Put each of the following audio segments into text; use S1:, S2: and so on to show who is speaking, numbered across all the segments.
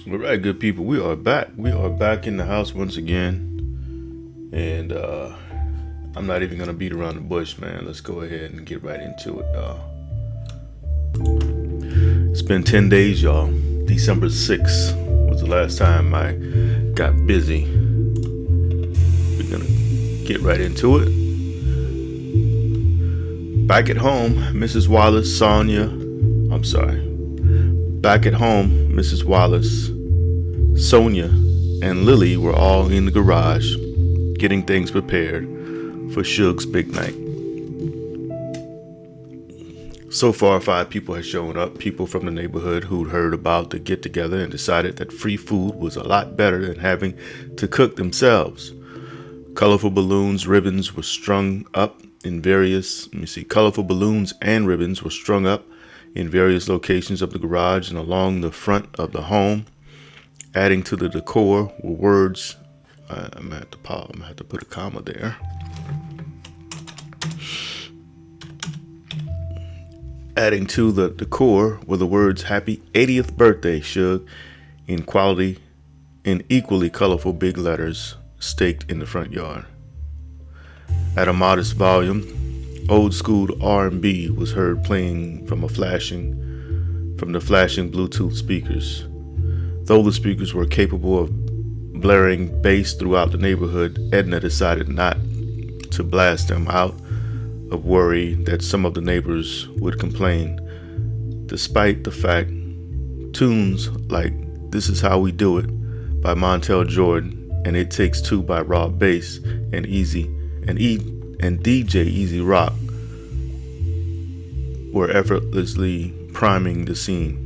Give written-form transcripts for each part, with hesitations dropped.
S1: All right, good people. We are back. We are back in the house once again. And I'm not even going to beat around the bush, man. Let's go ahead and get right into it, y'all. It's been 10 days, y'all. December 6th was the last time I got busy. We're going to get right into it. Back at home, Mrs. Wallace, Back at home, Mrs. Wallace, Sonia, and Lily were all in the garage getting things prepared for Suge's big night. So far, 5 people had shown up, people from the neighborhood who'd heard about the get-together and decided that free food was a lot better than having to cook themselves. Colorful balloons, ribbons were strung up in various, colorful balloons and ribbons were strung up in various locations of the garage and along the front of the home. Adding to the decor were words. I'm gonna have to put a comma there. Adding to the decor were the words "Happy 80th Birthday, Suge," in equally colorful big letters staked in the front yard. At a modest volume, old school R&B was heard playing from the flashing Bluetooth speakers. Though the speakers were capable of blaring bass throughout the neighborhood, Edna decided not to blast them out of worry that some of the neighbors would complain, despite the fact tunes like "This Is How We Do It" by Montel Jordan and "It Takes Two" by Rob Bass and DJ Easy Rock were effortlessly priming the scene.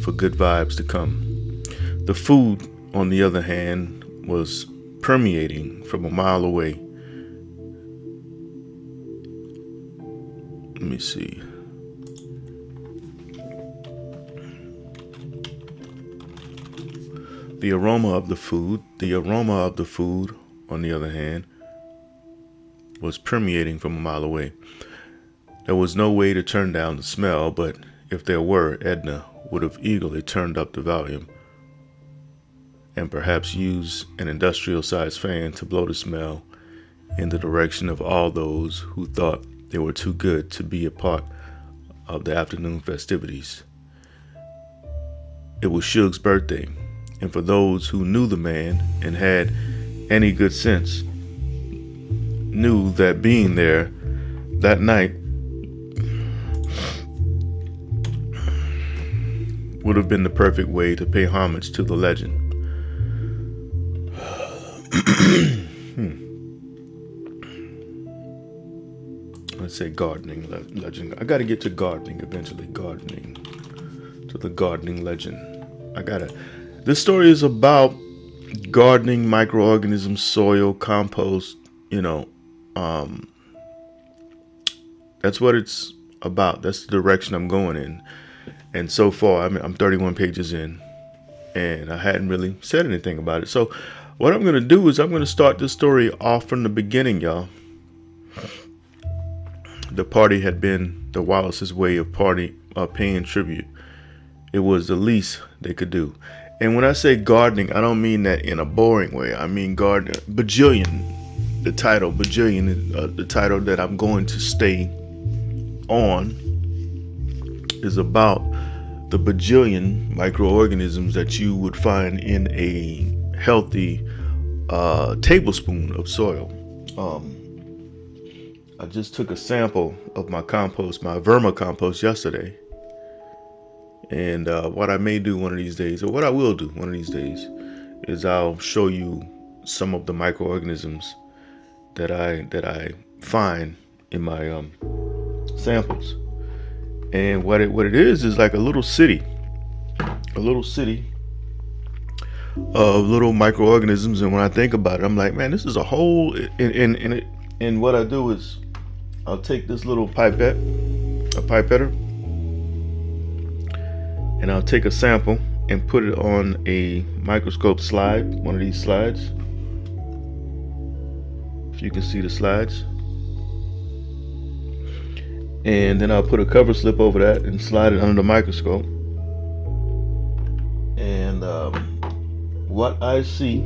S1: For good vibes to come. The food, on the other hand, was permeating from a mile away. Let me see. The aroma of the food, on the other hand, was permeating from a mile away. There was no way to turn down the smell, but if there were, Edna would have eagerly turned up the volume and perhaps used an industrial-sized fan to blow the smell in the direction of all those who thought they were too good to be a part of the afternoon festivities. It was Suge's birthday, and for those who knew the man and had any good sense, knew that being there that night would have been the perfect way to pay homage to the legend. Let's say gardening legend. I gotta get to gardening eventually. Gardening legend. This story is about gardening, microorganisms, soil, compost. That's what it's about. That's the direction I'm going in. And so far, I'm 31 pages in, and I hadn't really said anything about it. So what I'm going to do is I'm going to start this story off from the beginning, y'all. The party had been the Wallace's way of paying tribute. It was the least they could do. And when I say gardening, I don't mean that in a boring way. I mean gardening. Bajillion, the title that I'm going to stay on is about the bajillion microorganisms that you would find in a healthy tablespoon of soil. I just took a sample of my vermicompost yesterday. And what I may do one of these days, or what I will do one of these days, is I'll show you some of the microorganisms that I find in my samples. And what it is like a little city of little microorganisms. And when I think about it, I'm like, man, this is a whole. And what I do is I'll take this little pipetter, and I'll take a sample and put it on a microscope slide, one of these slides. If you can see the slides. And then I'll put a cover slip over that and slide it under the microscope. And what I see,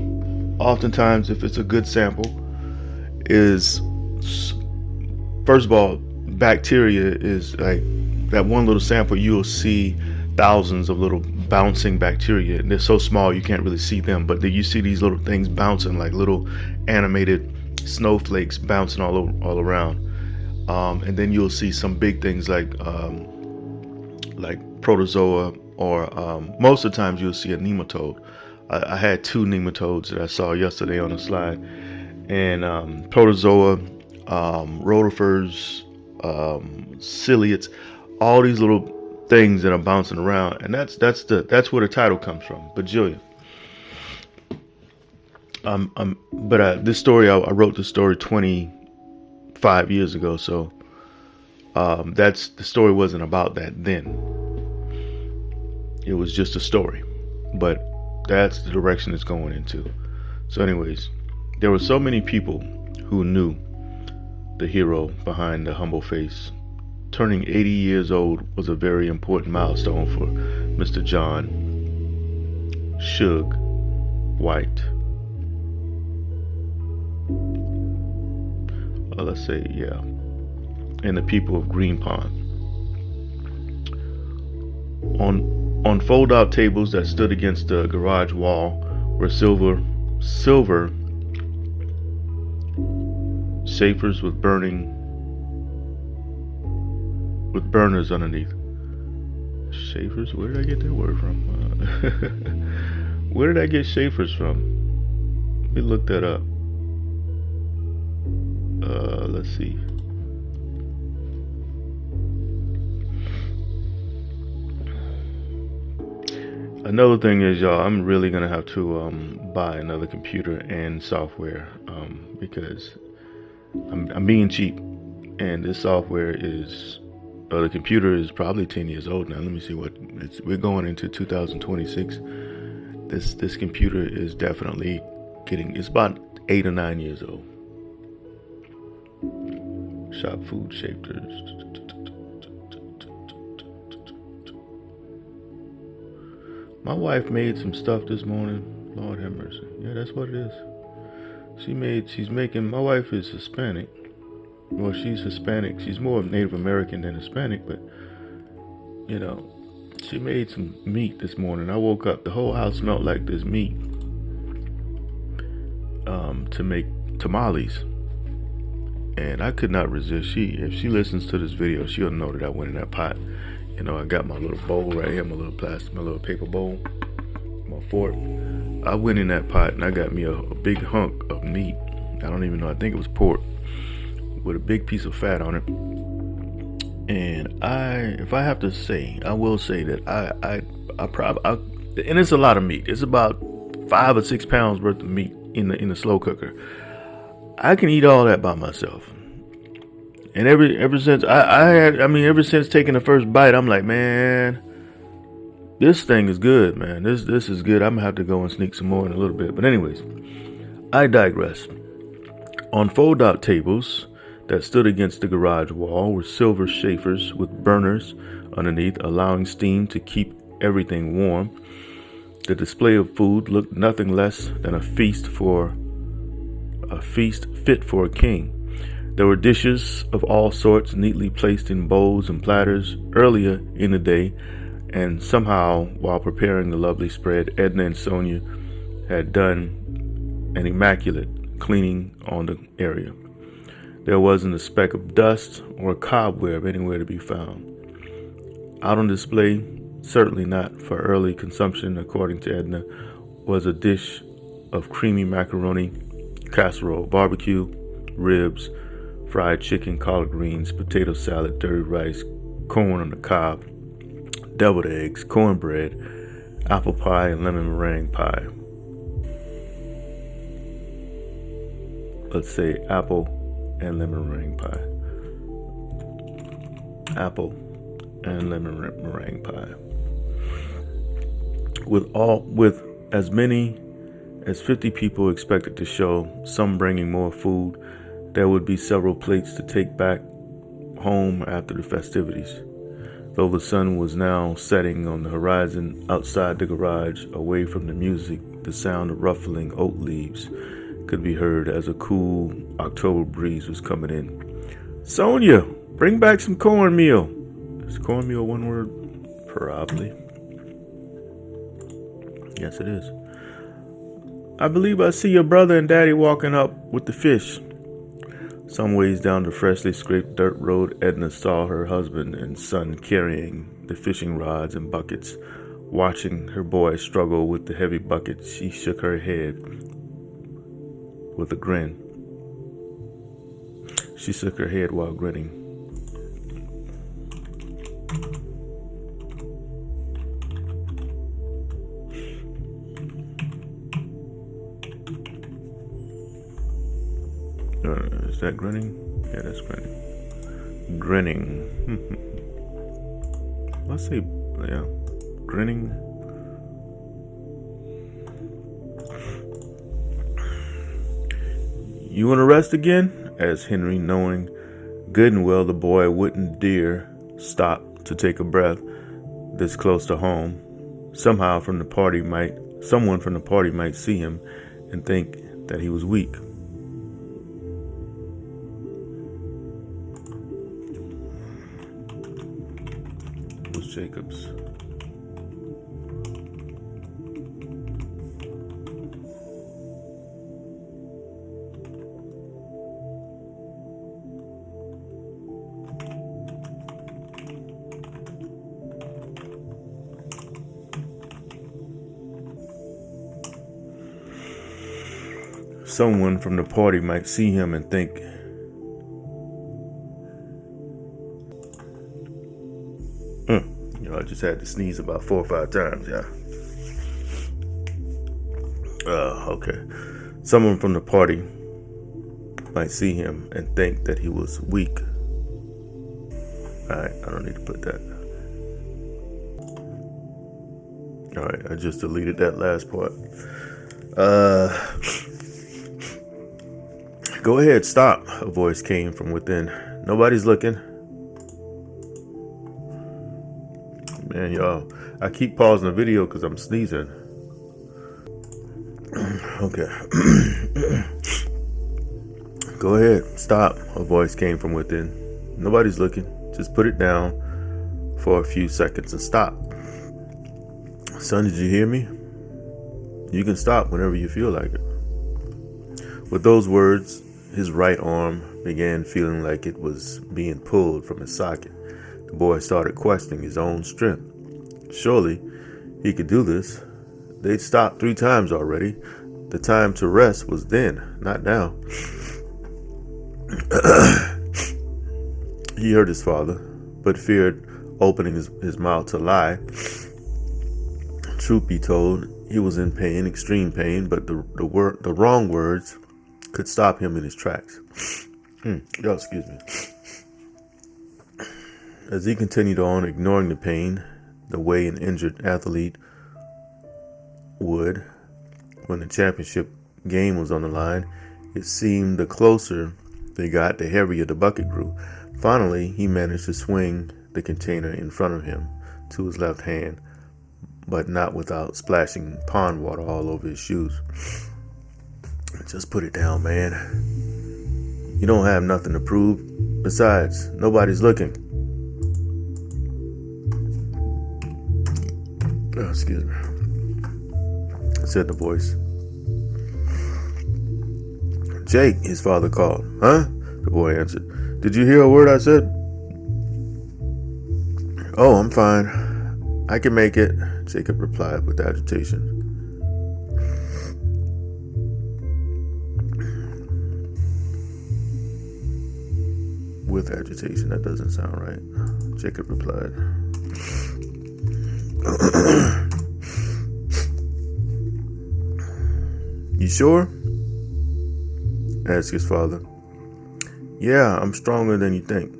S1: oftentimes, if it's a good sample, is, first of all, bacteria is like that one little sample. You'll see thousands of little bouncing bacteria, and they're so small you can't really see them, but you see these little things bouncing like little animated snowflakes bouncing all around. And then you'll see some big things like protozoa, or most of the times you'll see a nematode. I had 2 nematodes that I saw yesterday on the slide, and protozoa, rotifers, ciliates, all these little things that are bouncing around, and that's where the title comes from, Bajillion. This story, I wrote the story 25 years ago, so the story wasn't about that then. It was just a story, but that's the direction it's going into. So anyways, there were so many people who knew the hero behind the humble face. Turning 80 years old was a very important milestone for Mr. John Shug White. Let's say, yeah. And the people of Green Pond. On fold-out tables that stood against the garage wall were silver safers with burners underneath. Schaefer's? Where did I get that word from? Where did I get Schaefer's from? Let me look that up. Let's see. Another thing is, y'all, I'm really gonna have to buy another computer and software, because I'm being cheap, and this software is, the computer is probably 10 years old now. Let me see we're going into 2026. This computer is definitely it's about 8 or 9 years old. Shop food shapers. My wife made some stuff this morning. Lord have mercy. Yeah, that's what it is. My wife is Hispanic. Well, she's Hispanic. She's more Native American than Hispanic, but, she made some meat this morning. I woke up, the whole house smelled like this meat, to make tamales. And I could not resist. If she listens to this video, she'll know that I went in that pot. I got my little bowl right here, my little paper bowl, my fork. I went in that pot and I got me a big hunk of meat. I don't even know. I think it was pork with a big piece of fat on it. And if I have to say, I will say that I and it's a lot of meat. It's about 5 or 6 pounds worth of meat in the slow cooker. I can eat all that by myself. And ever since ever since taking the first bite, I'm like, man, this thing is good, man. This is good. I'm gonna have to go and sneak some more in a little bit. But anyways, I digress. On fold-out tables that stood against the garage wall were silver Schaefers with burners underneath, allowing steam to keep everything warm. The display of food looked nothing less than a feast fit for a king. There were dishes of all sorts neatly placed in bowls and platters earlier in the day, and somehow, while preparing the lovely spread, Edna and Sonia had done an immaculate cleaning on the area. There wasn't a speck of dust or a cobweb anywhere to be found. Out on display, certainly not for early consumption, according to Edna, was a dish of creamy macaroni casserole, barbecue, ribs, fried chicken, collard greens, potato salad, dirty rice, corn on the cob, deviled eggs, cornbread, apple pie, and lemon meringue pie. Let's say apple and lemon meringue pie. Apple and lemon meringue pie. With as many as 50 people expected to show, some bringing more food, there would be several plates to take back home after the festivities. Though the sun was now setting on the horizon outside the garage, away from the music, the sound of ruffling oat leaves could be heard as a cool October breeze was coming in. "Sonia, bring back some cornmeal." Is cornmeal one word? Probably. Yes, it is. "I believe I see your brother and daddy walking up with the fish." Some ways down the freshly scraped dirt road, Edna saw her husband and son carrying the fishing rods and buckets. Watching her boy struggle with the heavy bucket, she shook her head with a grin. She shook her head while grinning. Is that grinning? Yeah, that's grinning. Grinning. Let's say, yeah, grinning. "You want to rest again?" asked Henry, knowing good and well the boy wouldn't dare stop to take a breath this close to home. Someone from the party might see him and think that he was weak. Jacobs. Someone from the party might see him and think, I just had to sneeze about 4 or 5 times, yeah. Okay. Someone from the party might see him and think that he was weak. Alright, I don't need to put that. Alright, I just deleted that last part. Go ahead, stop, a voice came from within. "Nobody's looking." Man, y'all, I keep pausing the video because I'm sneezing. Okay. "Go ahead, stop," a voice came from within. "Nobody's looking. Just put it down for a few seconds and stop." "Son, did you hear me? You can stop whenever you feel like it." With those words, his right arm began feeling like it was being pulled from his socket. The boy started questioning his own strength. Surely he could do this. They'd stopped 3 times already. The time to rest was then, not now. He heard his father, but feared opening his mouth to lie. Truth be told, he was in pain, extreme pain, but the wrong words could stop him in his tracks. Y'all, excuse me. As he continued on, ignoring the pain, the way an injured athlete would when the championship game was on the line, it seemed the closer they got, the heavier the bucket grew. Finally, he managed to swing the container in front of him to his left hand, but not without splashing pond water all over his shoes. "Just put it down, man. You don't have nothing to prove. Besides, nobody's looking." Oh, excuse me, said the voice. "Jake," his father called. "Huh?" the boy answered. "Did you hear a word I said?" "Oh, I'm fine. I can make it," Jacob replied with agitation. With agitation, that doesn't sound right. Jacob replied. "You sure?" asked his father. "Yeah, I'm stronger than you think,"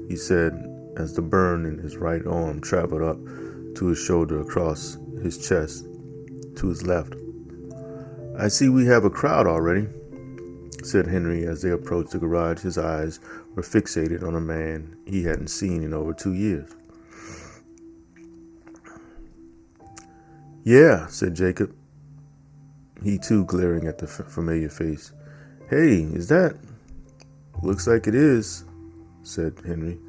S1: he said as the burn in his right arm traveled up to his shoulder across his chest to his left. "I see we have a crowd already." said Henry as they approached the garage. His eyes were fixated on a man he hadn't seen in over 2 years. Yeah, said Jacob, he too glaring at the familiar face. Hey, is that? Looks like it is, said Henry.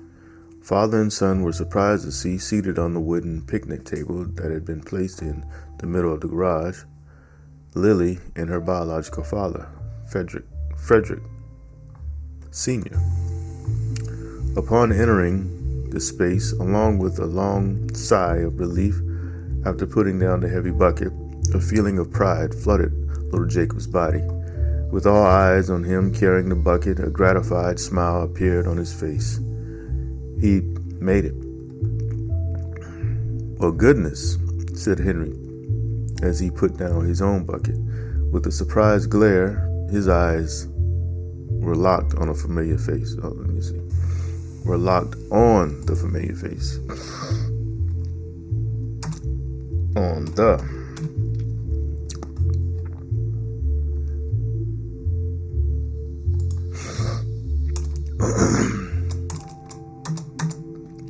S1: Father and son were surprised to see, seated on the wooden picnic table that had been placed in the middle of the garage, Lily and her biological father, Frederick Sr. Upon entering the space, along with a long sigh of relief after putting down the heavy bucket, a feeling of pride flooded little Jacob's body. With all eyes on him carrying the bucket, a gratified smile appeared on his face. He made it. Well, goodness, said Henry, as he put down his own bucket. With a surprised glare, his eyes were locked on a familiar face. Oh, let me see. Were locked on the familiar face. On the.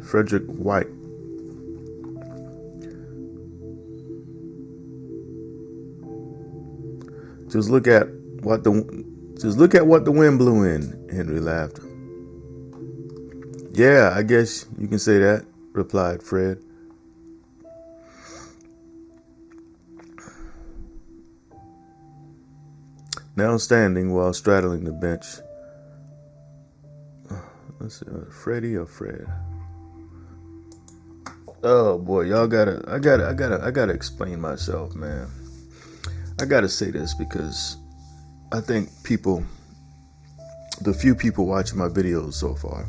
S1: Frederick White. Just look at what the wind blew in, Henry laughed. Yeah, I guess you can say that, replied Fred. Now standing while straddling the bench. Let's see, Freddie or Fred? Oh boy, I gotta explain myself, man. I gotta say this because I think the few people watching my videos so far,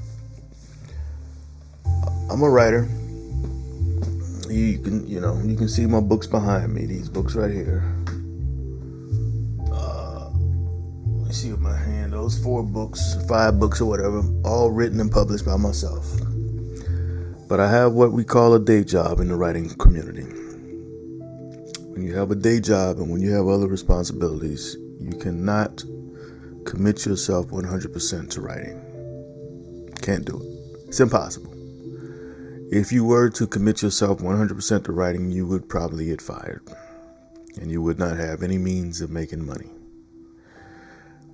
S1: I'm a writer. You can see my books behind me. These books right here. Let me see with my hand. Those 4 books, 5 books or whatever, all written and published by myself. But I have what we call a day job in the writing community. When you have a day job and when you have other responsibilities, you cannot commit yourself 100% to writing. Can't do it. It's impossible. If you were to commit yourself 100% to writing, you would probably get fired. And you would not have any means of making money.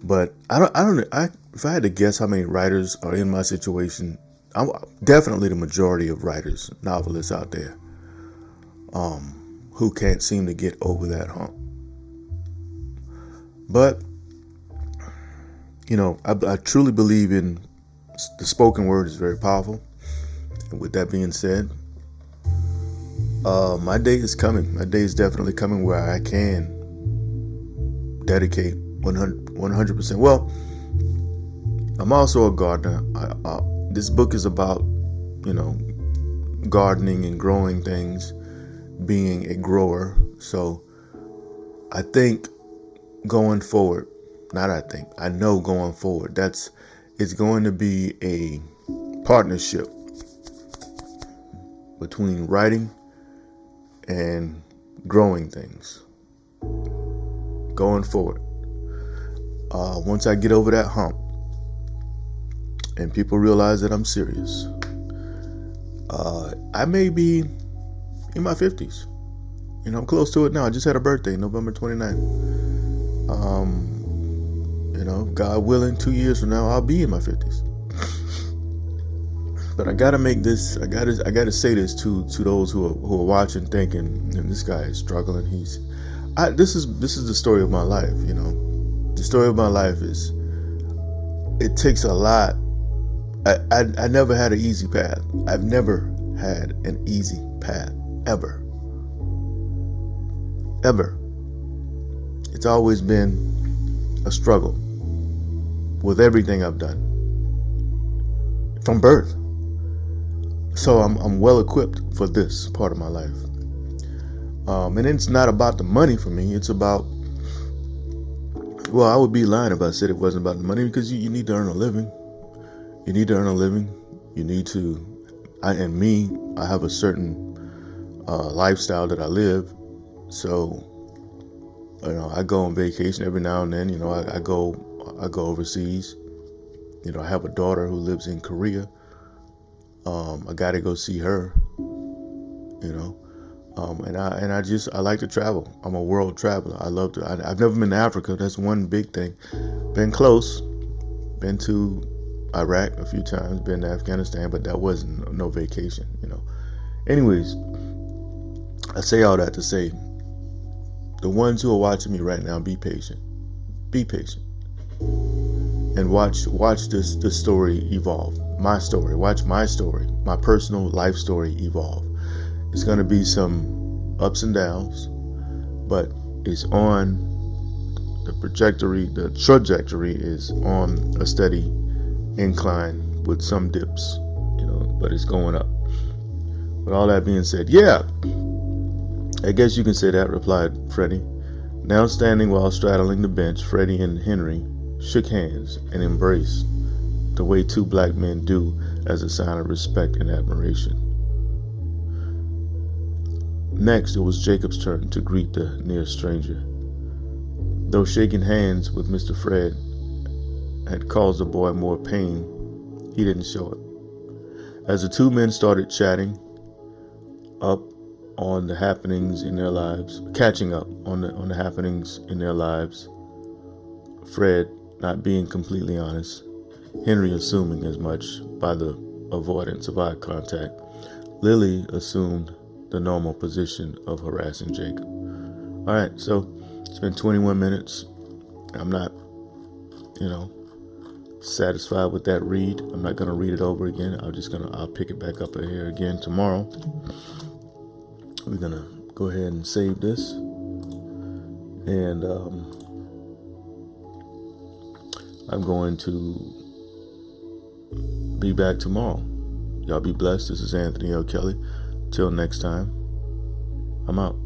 S1: But if I had to guess how many writers are in my situation, I'm definitely the majority of writers, novelists out there, who can't seem to get over that hump. But, I truly believe in the spoken word is very powerful. And with that being said, my day is coming. My day is definitely coming where I can dedicate 100%. Well, I'm also a gardener. This book is about, gardening and growing things, being a grower. So I think going forward, I know going forward, it's going to be a partnership between writing and growing things going forward. Once I get over that hump and people realize that I'm serious, I may be in my 50s. I'm close to it now. I just had a birthday, November 29th. God willing, 2 years from now, I'll be in my 50s. But I gotta make this. I gotta say this to those who are watching, thinking, this guy is struggling. This is the story of my life. The story of my life is. It takes a lot. I never had an easy path. I've never had an easy path ever. It's always been a struggle with everything I've done from birth. So I'm well equipped for this part of my life. And it's not about the money for me. It's about, well, I would be lying if I said it wasn't about the money, because you need to earn a living. You need to earn a living. You need to, I have a certain lifestyle that I live. So, I go on vacation every now and then. I go I go overseas. I have a daughter who lives in Korea. I got to go see her. And I like to travel. I'm a world traveler. I love to. I've never been to Africa. That's one big thing. Been close. Been to Iraq a few times. Been to Afghanistan, but that wasn't no vacation. Anyways, I say all that to say, the ones who are watching me right now, be patient. Be patient. And watch this story evolve. My story. Watch my story. My personal life story evolve. It's going to be some ups and downs, but it's on the trajectory. The trajectory is on a steady incline with some dips, but it's going up. With all that being said, yeah, I guess you can say that, replied Freddie. Now standing while straddling the bench, Freddie and Henry shook hands and embraced the way two black men do as a sign of respect and admiration. Next, it was Jacob's turn to greet the near stranger. Though shaking hands with Mr. Fred had caused the boy more pain, he didn't show it. As the two men started chatting up on the happenings in their lives, catching up on the happenings in their lives, Fred not being completely honest, Henry assuming as much by the avoidance of eye contact, Lily assumed the normal position of harassing Jacob. All right, so it's been 21 minutes. I'm not, satisfied with that read. I'm not going to read it over again. I'll pick it back up here again tomorrow. We're going to go ahead and save this. And I'm going to be back tomorrow. Y'all be blessed. This is Anthony L. Kelly. Till next time, I'm out.